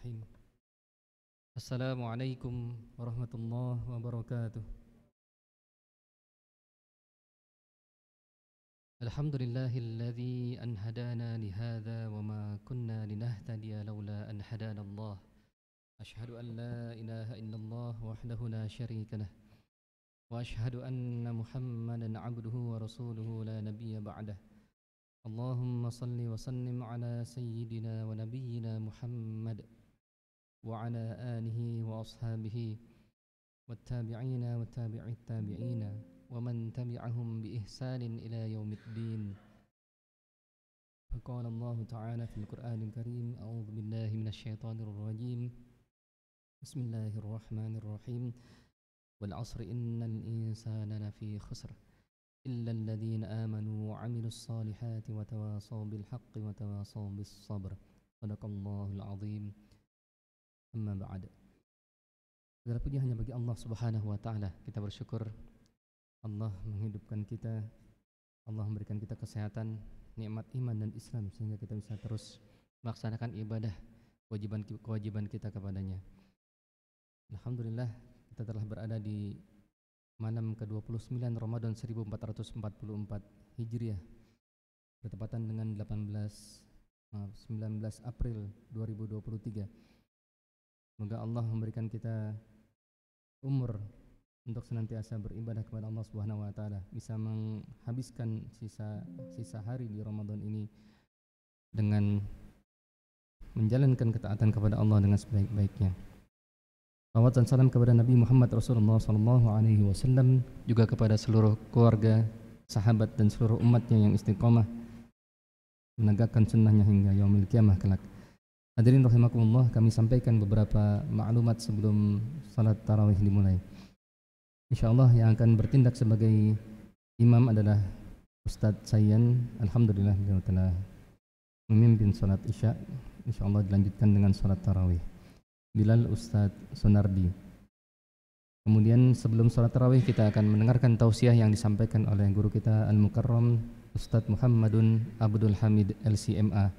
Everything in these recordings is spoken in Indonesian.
Bismillahirrahmanirrahim. Assalamualaikum warahmatullahi wabarakatuh. Alhamdulillahilladzi an hadana li hadza wa ma kunna linahtadiya laula an hadana Allah. Ashhadu an la ilaha illallah wahdahu la syarika lah. Wa ashhadu anna Muhammadan 'abduhu wa rasuluhu la nabiyya ba'dah. Allahumma salli wa sallim ala sayyidina wa nabiyyina Muhammad wa ala alihi wa ashabihi wattabi'ina wa tabi'it tabi'ina wa man tabi'ahum bi ihsanin ila yaumiddin. Faqala Allah ta'ala fil Qur'anil Karim, a'udzu billahi minasy syaithanir rajim. Bismillahirrahmanirrahim. Wal 'asri innal insana lafi khusr إلا الذين آمنوا وعملوا الصالحات وتواصوا بالحق وتواصوا بالصبر صدق الله العظيم أما بعد. Segala puji hanya bagi Allah Subhanahu wa taala. Kita bersyukur Allah menghidupkan kita, Allah memberikan kita kesehatan, nikmat iman dan Islam sehingga kita bisa terus melaksanakan ibadah kewajiban kita kepadanya. Alhamdulillah kita telah berada di malam ke-29 Ramadan 1444 Hijriah, bertepatan dengan 19 April 2023. Semoga Allah memberikan kita umur untuk senantiasa beribadah kepada Allah Subhanahu wa taala, bisa menghabiskan sisa hari di Ramadan ini dengan menjalankan ketaatan kepada Allah dengan sebaik-baiknya. Salawat dan salam kepada Nabi Muhammad Rasulullah SAW, juga kepada seluruh keluarga, sahabat dan seluruh umatnya yang istiqomah menegakkan sunnahnya hingga yaumil qiyamah kelak. Hadirin rahimakumullah, kami sampaikan beberapa maklumat sebelum salat tarawih dimulai. InsyaAllah yang akan bertindak sebagai imam adalah Ustadz Sayyan. Alhamdulillah beliau telah memimpin salat isya. InsyaAllah dilanjutkan dengan salat tarawih. Bilal Ustadz Sunardi. Kemudian sebelum sholat tarawih kita akan mendengarkan tausiah yang disampaikan oleh guru kita Al-Mukarram Ustadz Muhammadun Abdul Hamid LCMA.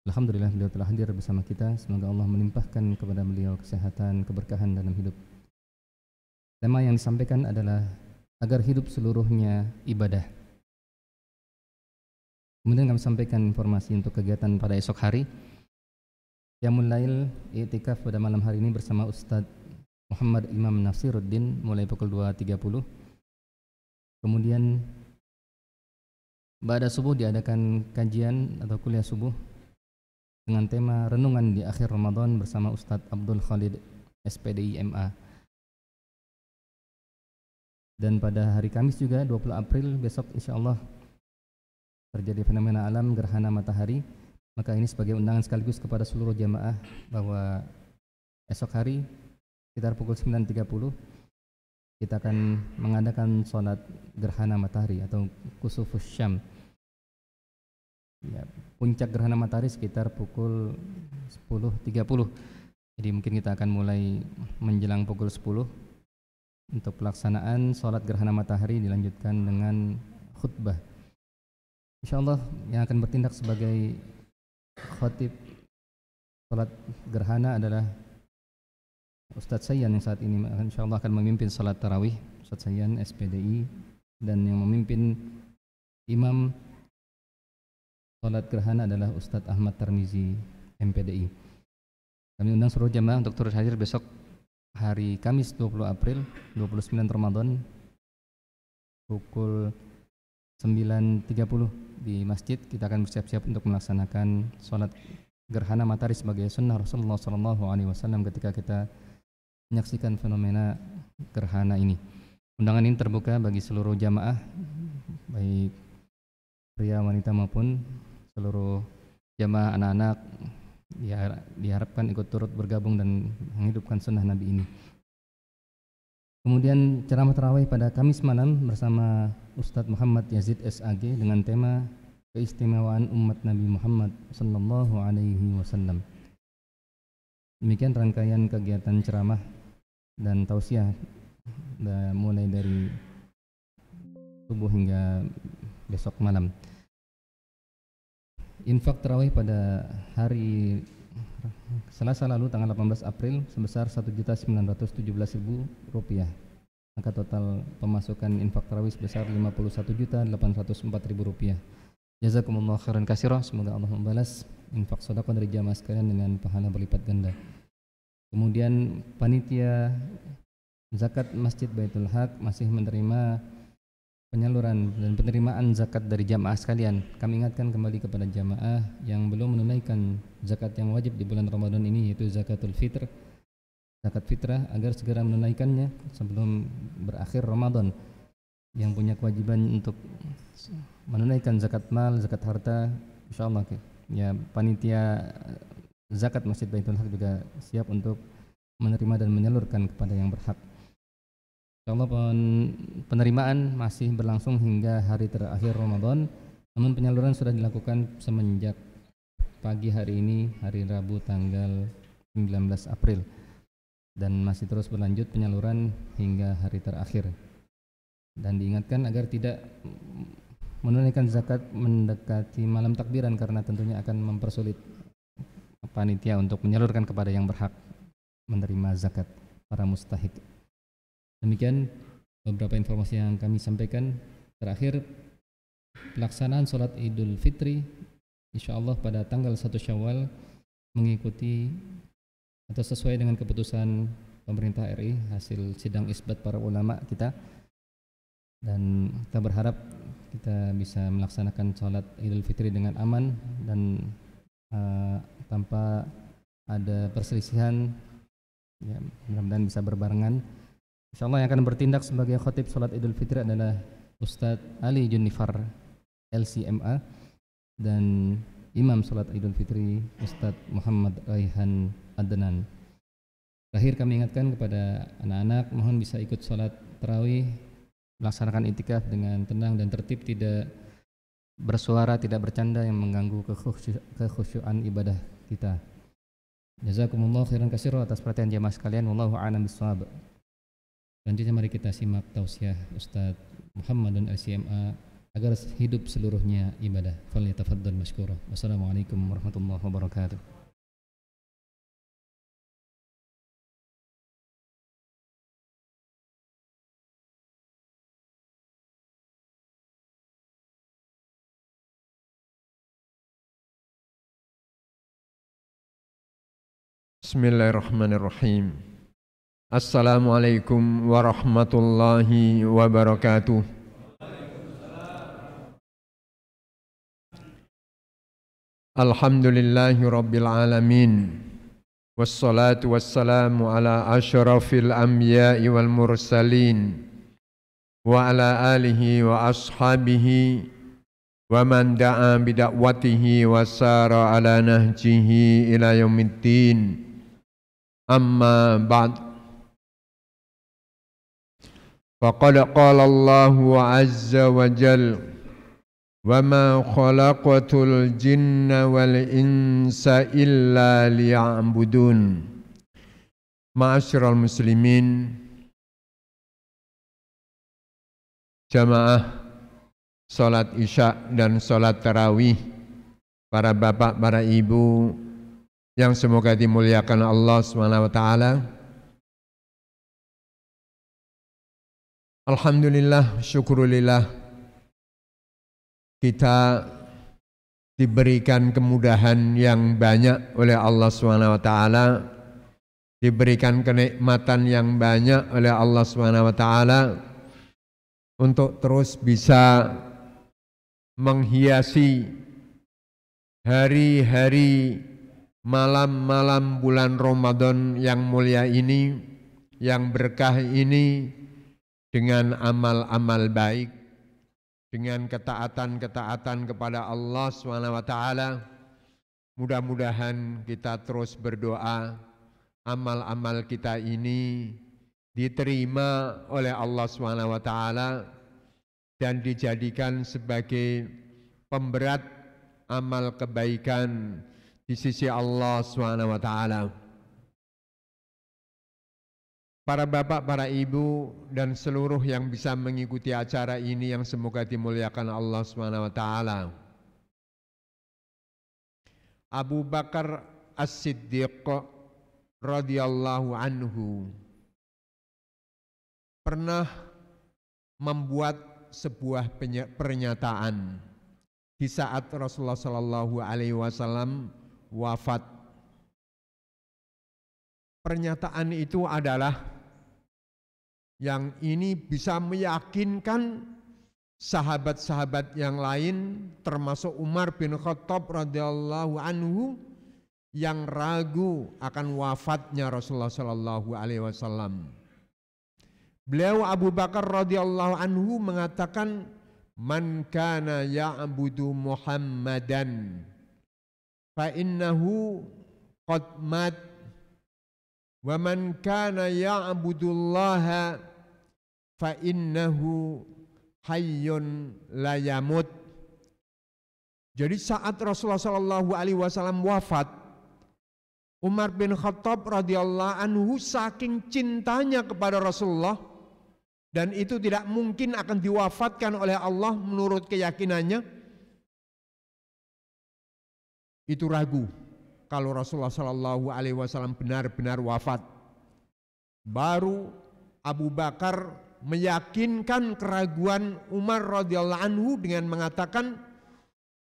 Alhamdulillah beliau telah hadir bersama kita. Semoga Allah melimpahkan kepada beliau kesehatan, keberkahan dalam hidup. Tema yang disampaikan adalah agar hidup seluruhnya ibadah. Kemudian kami sampaikan informasi untuk kegiatan pada esok hari. Qiyamul Lail i'tikaf pada malam hari ini bersama Ustadz Muhammad Imam Nasiruddin mulai pukul 2.30. Kemudian ba'da subuh diadakan kajian atau kuliah subuh dengan tema renungan di akhir Ramadan bersama Ustadz Abdul Khalid SPDI MA. Dan pada hari Kamis juga 20 April besok insyaallah terjadi fenomena alam gerhana matahari. Maka ini sebagai undangan sekaligus kepada seluruh jamaah bahwa esok hari sekitar pukul 9.30 kita akan mengadakan sholat gerhana matahari atau kusufus syam. Ya, puncak gerhana matahari sekitar pukul 10.30. Jadi mungkin kita akan mulai menjelang pukul 10 untuk pelaksanaan sholat gerhana matahari, dilanjutkan dengan khutbah. InsyaAllah yang akan bertindak sebagai khatib salat gerhana adalah Ustadz Sayyan yang saat ini insyaallah akan memimpin salat tarawih. Ustadz Sayyan SPDI, dan yang memimpin imam salat gerhana adalah Ustadz Ahmad Tarmizi MPDI. Kami undang seluruh jamaah untuk turut hadir besok hari Kamis 20 April 29 Ramadan pukul 9.30 di masjid. Kita akan bersiap-siap untuk melaksanakan sholat gerhana matahari sebagai sunnah Rasulullah SAW ketika kita menyaksikan fenomena gerhana ini. Undangan ini terbuka bagi seluruh jamaah, baik pria, wanita maupun seluruh jamaah anak-anak. Diharapkan ikut turut bergabung dan menghidupkan sunnah Nabi ini. Kemudian ceramah tarawih pada Kamis malam bersama Ustadz Muhammad Yazid SAG dengan tema keistimewaan umat Nabi Muhammad sallallahu alaihi wasallam. Demikian rangkaian kegiatan ceramah dan tausiah mulai dari subuh hingga besok malam. Infak tarawih pada hari Selasa lalu tanggal 18 April sebesar Rp1.917.000. Maka total pemasukan infak tarawih sebesar Rp51.804.000. Jazakumullah khairan katsira. Semoga Allah membalas infak sedekah dari jamaah sekalian dengan pahala berlipat ganda. Kemudian panitia zakat Masjid Baitul Haq masih menerima penyaluran dan penerimaan zakat dari jamaah sekalian. Kami ingatkan kembali kepada jamaah yang belum menunaikan zakat yang wajib di bulan Ramadan ini, yaitu zakatul fitr, zakat fitrah, agar segera menunaikannya sebelum berakhir Ramadan. Yang punya kewajiban untuk menunaikan zakat mal, zakat harta, insyaallah ya panitia zakat Masjid Baitul Haq juga siap untuk menerima dan menyalurkan kepada yang berhak. Insyaallah penerimaan masih berlangsung hingga hari terakhir Ramadan, namun penyaluran sudah dilakukan semenjak pagi hari ini, hari Rabu tanggal 19 April, dan masih terus berlanjut penyaluran hingga hari terakhir. Dan diingatkan agar tidak menunaikan zakat mendekati malam takbiran, karena tentunya akan mempersulit panitia untuk menyalurkan kepada yang berhak menerima zakat, para mustahik. Demikian beberapa informasi yang kami sampaikan. Terakhir, pelaksanaan sholat Idul Fitri insyaallah pada tanggal 1 Syawal mengikuti atau sesuai dengan keputusan pemerintah RI hasil sidang isbat para ulama kita, dan kita berharap kita bisa melaksanakan sholat Idul Fitri dengan aman dan tanpa ada perselisihan, ya, mudah-mudahan bisa berbarengan. Insyaallah yang akan bertindak sebagai khatib sholat Idul Fitri adalah Ustadz Ali Junifar LCMA, dan Imam sholat Idul Fitri Ustadz Muhammad Raihan Adnan. Terakhir kami ingatkan kepada anak-anak, mohon bisa ikut sholat tarawih, melaksanakan itikaf dengan tenang dan tertib, tidak bersuara, tidak bercanda yang mengganggu kekhusyuan ibadah kita. Jazakumullah khairan katsira atas perhatian jamaah sekalian. Wallahu a'lam bishawab. Selanjutnya mari kita simak tausiah Ustadz Muhammad dan LCMA agar hidup seluruhnya ibadah. Falyatafaddal mashkura. Wassalamualaikum warahmatullahi wabarakatuh. Bismillahirrahmanirrahim. Assalamualaikum warahmatullahi wabarakatuh. Alhamdulillahi rabbil alamin. Wassalatu wassalamu ala asyrafil anbiya'i wal mursalin wa ala alihi wa ashabihi wa man da'a bidakwatihi wa sara ala nahjihi ila yaumiddin. Amma ba'd. Faqad qala Allahu azza wa jalla wa ma khalaqatul jinna wal insa illa liya'budun. Ma'asyiral muslimin, jamaah salat isya dan salat tarawih, para bapak, para ibu yang semoga dimuliakan Allah Subhanahu wa taala. Alhamdulillah, syukurillah, kita diberikan kemudahan yang banyak oleh Allah Subhanahu wa taala, diberikan kenikmatan yang banyak oleh Allah Subhanahu wa taala untuk terus bisa menghiasi hari-hari, malam-malam bulan Ramadan yang mulia ini, yang berkah ini, dengan amal-amal baik, dengan ketaatan-ketaatan kepada Allah SWT. Mudah-mudahan kita terus berdoa, amal-amal kita ini diterima oleh Allah SWT dan dijadikan sebagai pemberat amal kebaikan di sisi Allah SWT. Para bapak, para ibu, dan seluruh yang bisa mengikuti acara ini yang semoga dimuliakan Allah SWT. Abu Bakar As-Siddiq radhiyallahu anhu pernah membuat sebuah pernyataan di saat Rasulullah sallallahu alaihi wasallam wafat. Pernyataan itu adalah yang ini bisa meyakinkan sahabat-sahabat yang lain termasuk Umar bin Khattab radhiyallahu anhu yang ragu akan wafatnya Rasulullah sallallahu alaihi wasallam. Beliau Abu Bakar radhiyallahu anhu mengatakan, "Man kana ya'budu Muhammadan fa innahu qad mat wa man kana ya'budullaha fa innahu hayyun la yamut." Jadi saat Rasulullah sallallahu alaihi wasallam wafat, Umar bin Khattab radhiyallahu anhu saking cintanya kepada Rasulullah, dan itu tidak mungkin akan diwafatkan oleh Allah menurut keyakinannya, itu ragu kalau Rasulullah sallallahu alaihi wasallam benar-benar wafat. Baru Abu Bakar meyakinkan keraguan Umar radhiyallahu anhu dengan mengatakan,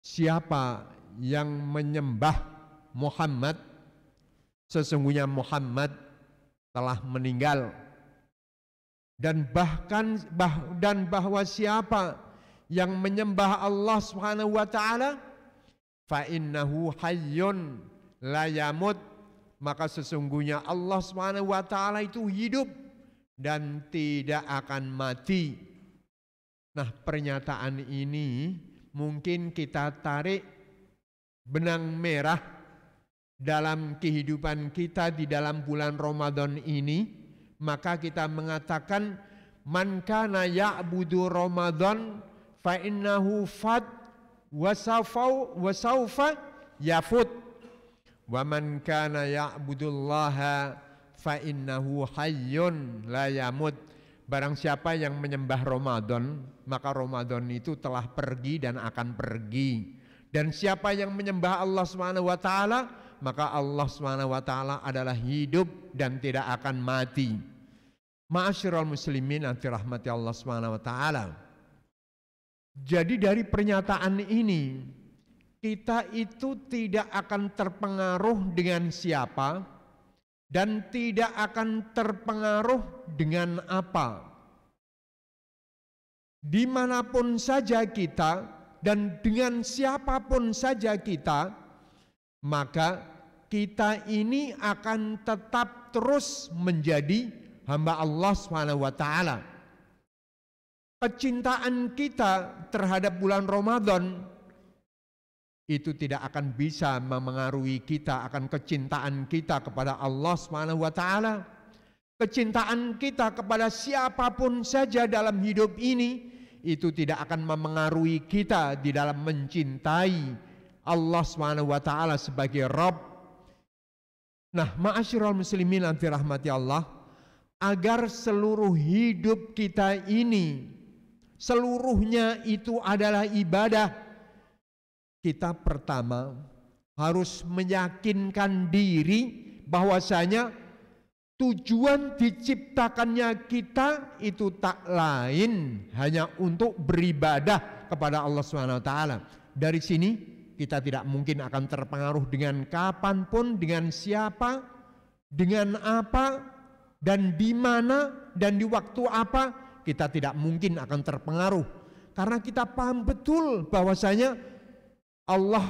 siapa yang menyembah Muhammad, sesungguhnya Muhammad telah meninggal, dan bahwa siapa yang menyembah Allah Subhanahu wa taala fa innahu hayyun la yamut, maka sesungguhnya Allah Subhanahu wa taala itu hidup dan tidak akan mati. Nah, pernyataan ini mungkin kita tarik benang merah dalam kehidupan kita di dalam bulan Ramadan ini. Maka kita mengatakan, man kana ya'budu Ramadan fa innahu fat wa sawfa yafut wa man kana ya'budullaha fa innahu hayyun la yamut. Barang siapa yang menyembah Ramadan, maka Ramadan itu telah pergi dan akan pergi. Dan siapa yang menyembah Allah Subhanahu wa taala, maka Allah Subhanahu wa taala adalah hidup dan tidak akan mati. Ma'asyiral muslimin yang dirahmati Allah Subhanahu wa taala. Jadi dari pernyataan ini, kita itu tidak akan terpengaruh dengan siapa dan tidak akan terpengaruh dengan apa. Dimanapun saja kita dan dengan siapapun saja kita, maka kita ini akan tetap terus menjadi hamba Allah Subhanahu wa taala. Kecintaan kita terhadap bulan Ramadan itu tidak akan bisa memengaruhi kita akan kecintaan kita kepada Allah Subhanahu wa taala. Kecintaan kita kepada siapapun saja dalam hidup ini itu tidak akan memengaruhi kita di dalam mencintai Allah Subhanahu wa taala sebagai Rabb. Nah, ma'asyiral muslimin yang dirahmati Allah, agar seluruh hidup kita ini seluruhnya itu adalah ibadah, kita pertama harus meyakinkan diri bahwasanya tujuan diciptakannya kita itu tak lain hanya untuk beribadah kepada Allah Subhanahu wa taala. Dari sini kita tidak mungkin akan terpengaruh dengan kapanpun, dengan siapa, dengan apa, dan di mana dan di waktu apa. Kita tidak mungkin akan terpengaruh karena kita paham betul bahwasanya Allah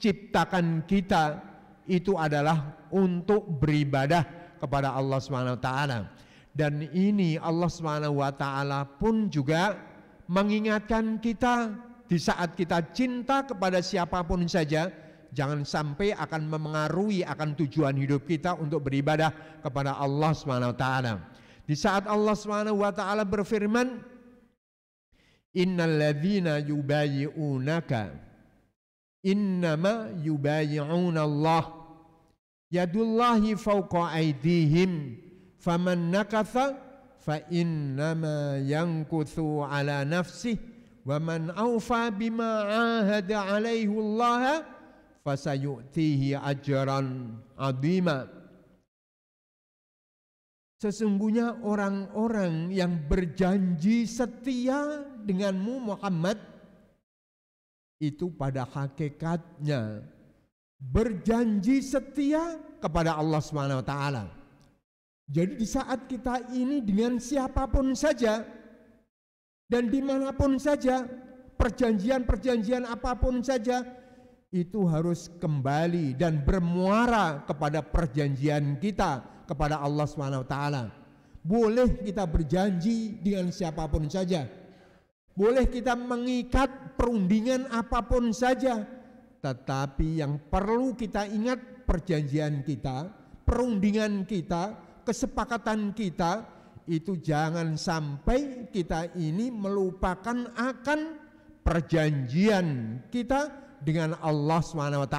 ciptakan kita itu adalah untuk beribadah kepada Allah Subhanahu wa taala. Dan ini Allah Subhanahu wa taala pun juga mengingatkan kita di saat kita cinta kepada siapapun saja, jangan sampai akan memengaruhi akan tujuan hidup kita untuk beribadah kepada Allah Subhanahu wa taala. Di saat Allah Subhanahu wa taala berfirman, "Innal ladzina yubayyi'unaka innama yubayyi'una Allah yadullahi fawqa aydihim faman nakatha fa innama yankuthu ala nafsihi wa man awfa bima ahada alaihi Allah fasayu'tihi ajran 'azima. Sesungguhnya orang-orang yang berjanji setia denganmu Muhammad itu pada hakikatnya berjanji setia kepada Allah Subhanahu wa taala. Jadi di saat kita ini dengan siapapun saja dan dimanapun saja, perjanjian-perjanjian apapun saja, itu harus kembali dan bermuara kepada perjanjian kita kepada Allah Subhanahu wa taala. Boleh kita berjanji dengan siapapun saja, boleh kita mengikat perundingan apapun saja, tetapi yang perlu kita ingat, perjanjian kita, perundingan kita, kesepakatan kita, itu jangan sampai kita ini melupakan akan perjanjian kita dengan Allah SWT.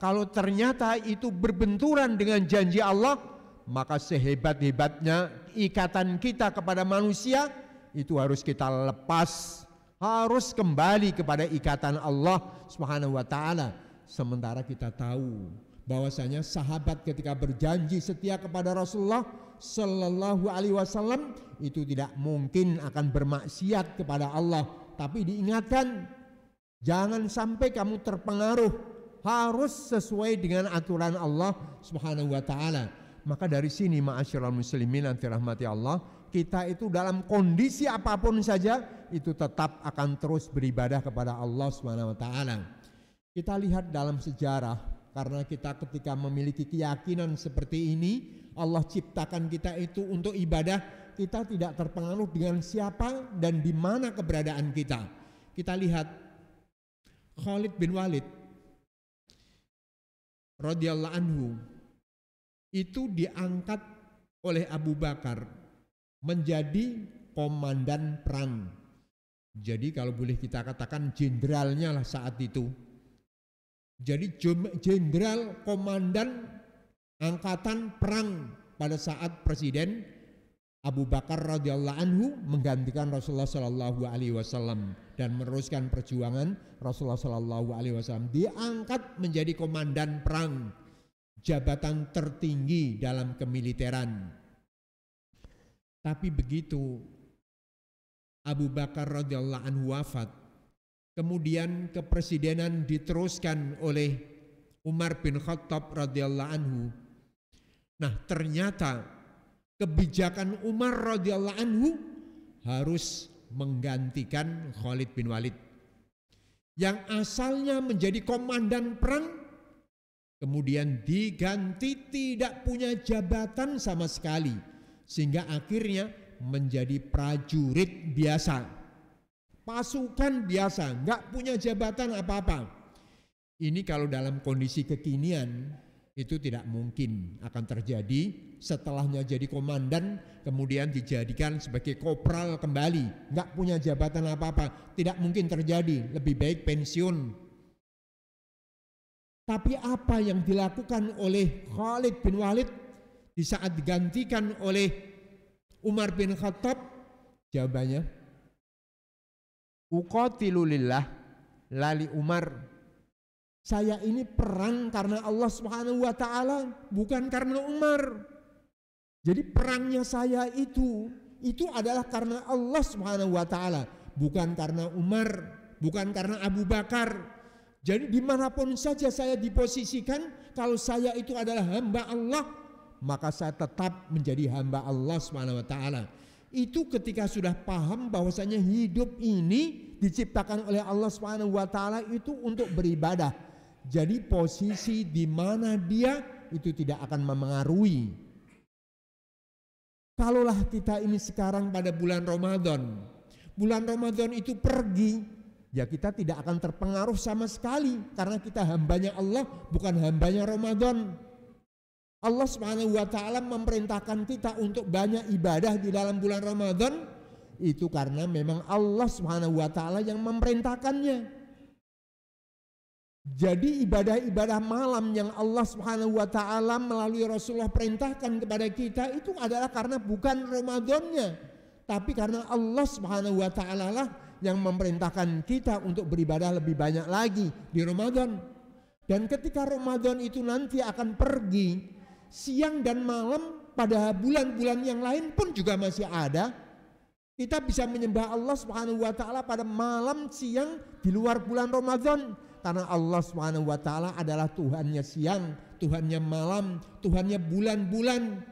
Kalau ternyata itu berbenturan dengan janji Allah, maka sehebat-hebatnya ikatan kita kepada manusia itu harus kita lepas, harus kembali kepada ikatan Allah Subhanahu wa taala. Sementara kita tahu bahwasanya sahabat ketika berjanji setia kepada Rasulullah sallallahu alaihi wasallam itu tidak mungkin akan bermaksiat kepada Allah, tapi diingatkan jangan sampai kamu terpengaruh, harus sesuai dengan aturan Allah Subhanahu wa taala. Maka dari sini ma'asyiral muslimin yang dirahmati Allah, kita itu dalam kondisi apapun saja itu tetap akan terus beribadah kepada Allah Subhanahu wa taala. Kita lihat dalam sejarah, karena kita ketika memiliki keyakinan seperti ini, Allah ciptakan kita itu untuk ibadah, kita tidak terpengaruh dengan siapa dan di mana keberadaan kita. Kita lihat Khalid bin Walid radhiyallahu anhu itu diangkat oleh Abu Bakar menjadi komandan perang. Jadi kalau boleh kita katakan jenderalnya lah saat itu. Jadi jenderal komandan angkatan perang pada saat Presiden Abu Bakar radhiyallahu anhu menggantikan Rasulullah sallallahu alaihi wasallam dan meneruskan perjuangan Rasulullah sallallahu alaihi wasallam, diangkat menjadi komandan perang, jabatan tertinggi dalam kemiliteran. Tapi begitu Abu Bakar radhiyallahu anhu wafat, kemudian kepresidenan diteruskan oleh Umar bin Khattab radhiyallahu anhu. Nah, ternyata kebijakan Umar radhiyallahu anhu harus menggantikan Khalid bin Walid yang asalnya menjadi komandan perang, kemudian diganti tidak punya jabatan sama sekali, sehingga akhirnya menjadi prajurit biasa, pasukan biasa, nggak punya jabatan apa-apa. Ini kalau dalam kondisi kekinian itu tidak mungkin akan terjadi. Setelahnya jadi komandan kemudian dijadikan sebagai kopral kembali, nggak punya jabatan apa-apa, tidak mungkin terjadi, lebih baik pensiun. Tapi apa yang dilakukan oleh Khalid bin Walid di saat digantikan oleh Umar bin Khattab? Jawabannya, uqatilu lillah lali Umar. Saya ini perang karena Allah Subhanahu wa taala, bukan karena Umar. Jadi perangnya saya itu adalah karena Allah Subhanahu wa taala, bukan karena Umar, bukan karena Abu Bakar. Jadi dimanapun saja saya diposisikan, kalau saya itu adalah hamba Allah, maka saya tetap menjadi hamba Allah Subhanahu wa taala. Itu ketika sudah paham bahwasanya hidup ini diciptakan oleh Allah Subhanahu wa taala itu untuk beribadah. Jadi posisi di mana dia itu tidak akan memengaruhi. Kalaulah kita ini sekarang pada bulan Ramadan itu pergi, ya kita tidak akan terpengaruh sama sekali karena kita hambanya Allah, bukan hambanya Ramadan. Allah Subhanahu wa taala memerintahkan kita untuk banyak ibadah di dalam bulan Ramadan itu karena memang Allah Subhanahu wa taala yang memerintahkannya. Jadi ibadah-ibadah malam yang Allah Subhanahu wa taala melalui Rasulullah perintahkan kepada kita itu adalah karena bukan Ramadannya, tapi karena Allah Subhanahu wa taala lah yang memerintahkan kita untuk beribadah lebih banyak lagi di Ramadan. Dan ketika Ramadan itu nanti akan pergi, siang dan malam pada bulan-bulan yang lain pun juga masih ada. Kita bisa menyembah Allah Subhanahu wa taala pada malam siang di luar bulan Ramadan, karena Allah Subhanahu wa taala adalah Tuhannya siang, Tuhannya malam, Tuhannya bulan-bulan.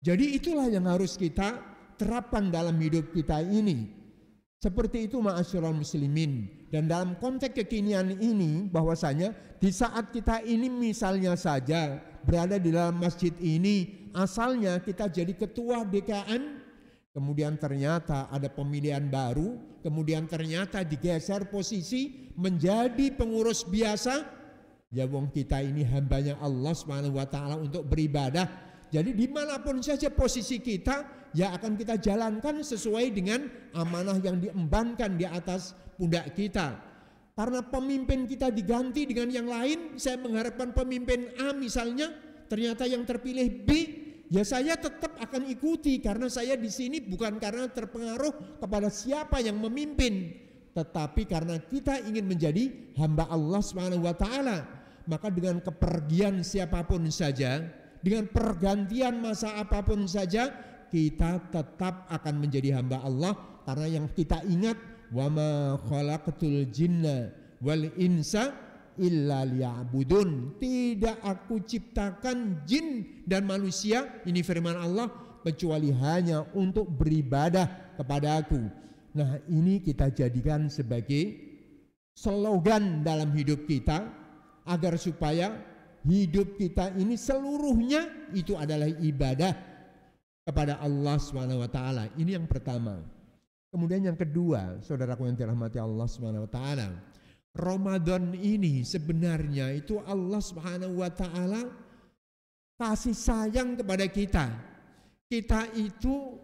Jadi itulah yang harus kita terapkan dalam hidup kita ini. Seperti itu ma'asyiral muslimin. Dan dalam konteks kekinian ini bahwasanya di saat kita ini misalnya saja berada di dalam masjid ini, asalnya kita jadi ketua DKM, kemudian ternyata ada pemilihan baru, kemudian ternyata digeser posisi menjadi pengurus biasa. Ya wong kita ini hambanya Allah Subhanahu wa taala untuk beribadah. Jadi dimanapun saja posisi kita, ya akan kita jalankan sesuai dengan amanah yang diembankan di atas pundak kita. Karena pemimpin kita diganti dengan yang lain, saya mengharapkan pemimpin A misalnya, ternyata yang terpilih B, ya saya tetap akan ikuti karena saya di sini bukan karena terpengaruh kepada siapa yang memimpin, tetapi karena kita ingin menjadi hamba Allah Subhanahu wa taala. Maka dengan kepergian siapapun saja, dengan pergantian masa apapun saja, kita tetap akan menjadi hamba Allah, karena yang kita ingat, wa ma khalaqatul jinna wal insa illa liya'budun. Tidak aku ciptakan jin dan manusia, ini firman Allah, kecuali hanya untuk beribadah kepada aku. Nah, ini kita jadikan sebagai slogan dalam hidup kita, agar supaya hidup kita ini seluruhnya itu adalah ibadah kepada Allah Subhanahu wa taala. Ini yang pertama. Kemudian yang kedua, saudaraku yang dirahmati Allah Subhanahu wa taala, Ramadan ini sebenarnya itu Allah Subhanahu wa taala kasih sayang kepada kita. Kita itu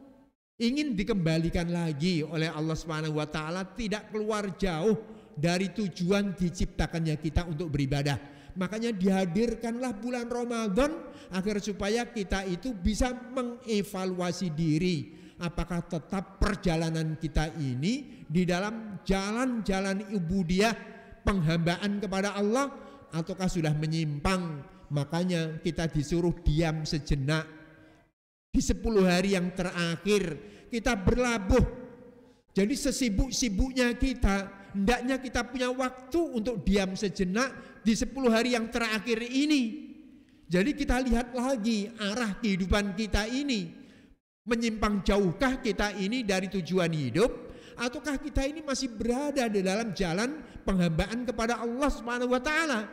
ingin dikembalikan lagi oleh Allah Subhanahu wa taala, tidak keluar jauh dari tujuan diciptakannya kita untuk beribadah. Makanya dihadirkanlah bulan Ramadan agar supaya kita itu bisa mengevaluasi diri. Apakah tetap perjalanan kita ini di dalam jalan-jalan ubudiyah, penghambaan kepada Allah, ataukah sudah menyimpang. Makanya kita disuruh diam sejenak. Di 10 hari yang terakhir kita berlabuh. Jadi sesibuk-sibuknya kita, hendaknya kita punya waktu untuk diam sejenak di 10 hari yang terakhir ini. Jadi kita lihat lagi arah kehidupan kita ini. Menyimpang jauhkah kita ini dari tujuan hidup, ataukah kita ini masih berada di dalam jalan penghambaan kepada Allah Subhanahu wa taala?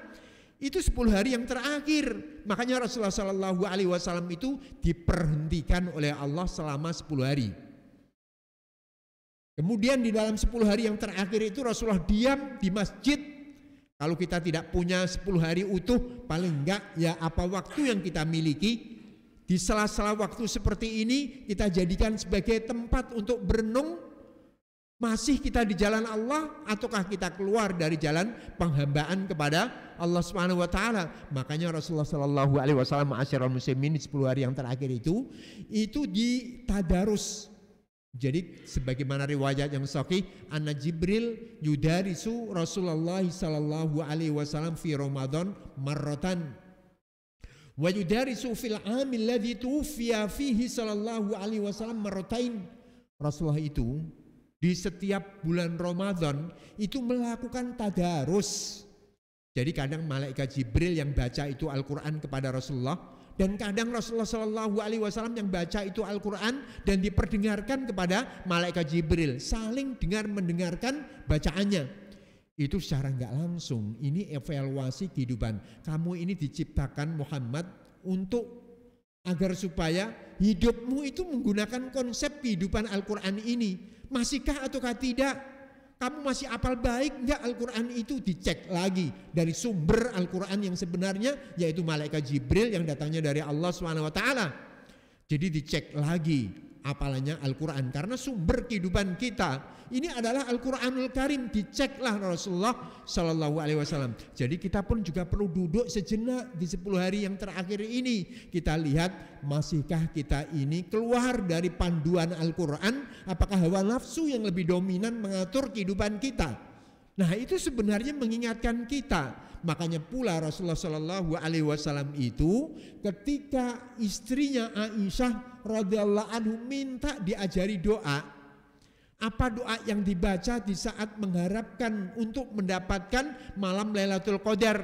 Itu 10 hari yang terakhir. Makanya Rasulullah sallallahu alaihi wasallam itu diperhentikan oleh Allah selama 10 hari. Kemudian di dalam 10 hari yang terakhir itu Rasulullah diam di masjid. Kalau kita tidak punya 10 hari utuh, paling enggak ya apa waktu yang kita miliki, di sela-sela waktu seperti ini kita jadikan sebagai tempat untuk berenung. Masih kita di jalan Allah ataukah kita keluar dari jalan penghambaan kepada Allah Subhanahu wa taala? Makanya Rasulullah sallallahu alaihi wasallam ma'asyiral muslimin di 10 hari yang terakhir itu ditadarus. Jadi sebagaimana riwayat yang sahih, anna Jibril yudarisu Rasulullah sallallahu alaihi wasallam fi Ramadan marratan wa yudarisu fil amil ladzi tuwfiya fihi sallallahu alaihi wasallam marratain. Rasulullah itu di setiap bulan Ramadan itu melakukan tadarus. Jadi kadang malaikat Jibril yang baca itu Al-Qur'an kepada Rasulullah, dan kadang Rasulullah Shallallahu Alaihi Wasallam yang baca itu Al-Quran dan diperdengarkan kepada malaikat Jibril, saling dengar mendengarkan bacaannya. Itu secara nggak langsung. Ini evaluasi kehidupan. Kamu ini diciptakan Muhammad untuk agar supaya hidupmu itu menggunakan konsep kehidupan Al-Quran ini. Masihkah ataukah tidak? Kamu masih apal baik enggak Al-Quran itu? Dicek lagi dari sumber Al-Quran yang sebenarnya, yaitu malaikat Jibril yang datangnya dari Allah SWT. Jadi dicek lagi apalannya Al-Quran, karena sumber kehidupan kita ini adalah Al-Quranul Karim. Diceklah Rasulullah Sallallahu Alaihi Wasallam. Jadi kita pun juga perlu duduk sejenak di 10 hari yang terakhir ini. Kita lihat, masihkah kita ini keluar dari panduan Al-Quran? Apakah hawa nafsu yang lebih dominan mengatur kehidupan kita? Nah, itu sebenarnya mengingatkan kita Makanya pula Rasulullah Shallallahu Alaihi Wasallam itu ketika istrinya Aisyah radhiyallahu anhu minta diajari doa, apa doa yang dibaca di saat mengharapkan untuk mendapatkan malam Lailatul Qadar?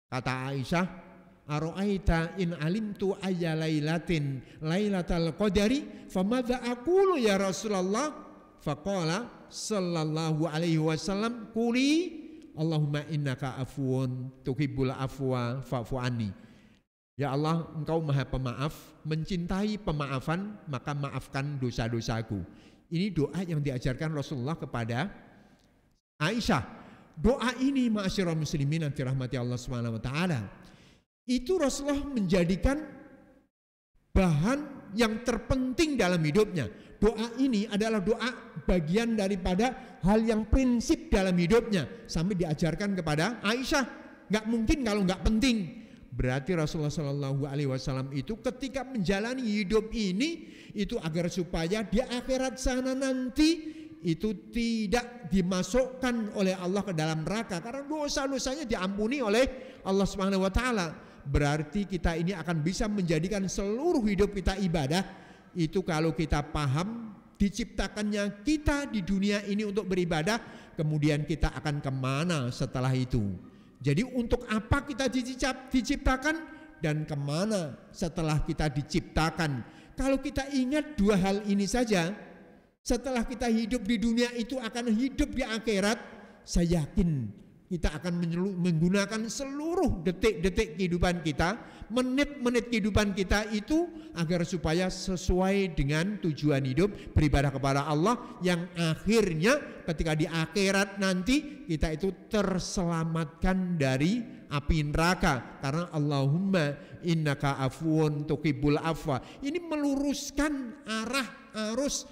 Kata Aisyah, aro'aita in alimtu ayya lailatin lailatal qadari famadza aqulu ya Rasulullah? Faqala sallallahu alaihi wasallam, quli Allahumma innaka afuwun tuhibbul afwa fa'fu anni. Ya Allah, engkau maha pemaaf, mencintai pemaafan, maka maafkan dosa-dosaku. Ini doa yang diajarkan Rasulullah kepada Aisyah. Doa ini ma'asyiral muslimin yang dirahmati Allah Subhanahu wa taala, itu Rasulullah menjadikan bahan yang terpenting dalam hidupnya. Doa ini adalah doa bagian daripada hal yang prinsip dalam hidupnya, sampai diajarkan kepada Aisyah. Gak mungkin kalau gak penting. Berarti Rasulullah Shallallahu Alaihi Wasallam itu ketika menjalani hidup ini itu agar supaya di akhirat sana nanti itu tidak dimasukkan oleh Allah ke dalam neraka, karena dosa-dosanya diampuni oleh Allah Subhanahu wa taala. Berarti kita ini akan bisa menjadikan seluruh hidup kita ibadah. Itu kalau kita paham diciptakannya kita di dunia ini untuk beribadah, kemudian kita akan kemana setelah itu. Jadi untuk apa kita diciptakan dan kemana setelah kita diciptakan. Kalau kita ingat dua hal ini saja, setelah kita hidup di dunia itu akan hidup di akhirat, saya yakin kita akan menggunakan seluruh detik-detik kehidupan kita, menit-menit kehidupan kita itu agar supaya sesuai dengan tujuan hidup, beribadah kepada Allah, yang akhirnya ketika di akhirat nanti kita itu terselamatkan dari api neraka, karena Allahumma innaka afuwun tuhibbul afwa. Ini meluruskan arah arus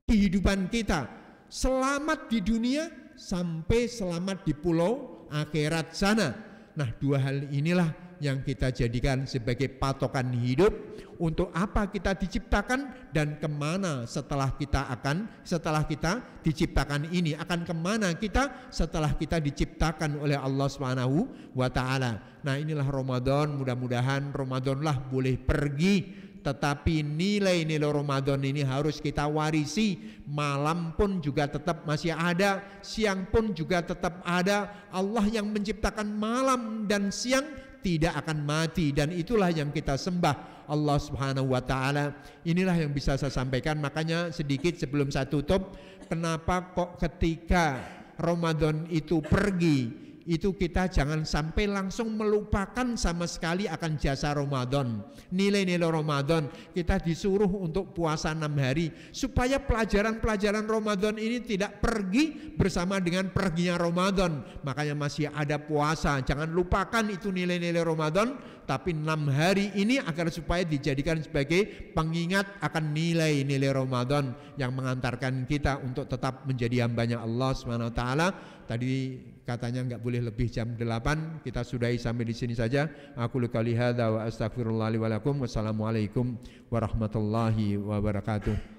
kehidupan kita, selamat di dunia sampai selamat di pulau akhirat sana. Nah, dua hal inilah yang kita jadikan sebagai patokan hidup. Untuk apa kita diciptakan dan kemana setelah kita diciptakan ini, akan kemana kita setelah kita diciptakan oleh Allah Subhanahu wa taala. Nah, inilah Ramadan, mudah-mudahan Ramadanlah boleh pergi, tetapi nilai-nilai Ramadan ini harus kita warisi. Malam pun juga tetap masih ada, siang pun juga tetap ada. Allah yang menciptakan malam dan siang tidak akan mati, dan itulah yang kita sembah, Allah Subhanahu wa taala. Inilah yang bisa saya sampaikan. Makanya sedikit sebelum saya tutup, kenapa kok ketika Ramadan itu pergi, itu kita jangan sampai langsung melupakan sama sekali akan jasa Ramadan, nilai-nilai Ramadan. Kita disuruh untuk puasa 6 hari supaya pelajaran-pelajaran Ramadan ini tidak pergi bersama dengan perginya Ramadan. Makanya masih ada puasa, jangan lupakan itu nilai-nilai Ramadan, tapi 6 hari ini agar supaya dijadikan sebagai pengingat akan nilai-nilai Ramadan yang mengantarkan kita untuk tetap menjadi hambanya Allah Subhanahu wa taala. Tadi katanya nggak boleh lebih jam 8, kita sudahi sampai di sini saja. Aku qouli hadza wa astaghfirullah li wa lakum. Wassalamualaikum warahmatullahi wabarakatuh.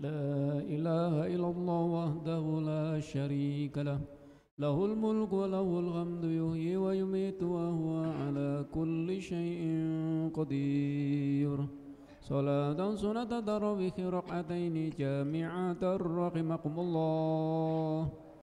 La ilaha illallah wahdahu la syarika lah, lahul mulku wa lahul hamdu yuhyi wa yumitu wa huwa ala kulli syai'in qadir. Salatan sunata tarawih rak'ataini jami'atan rahimakumullah.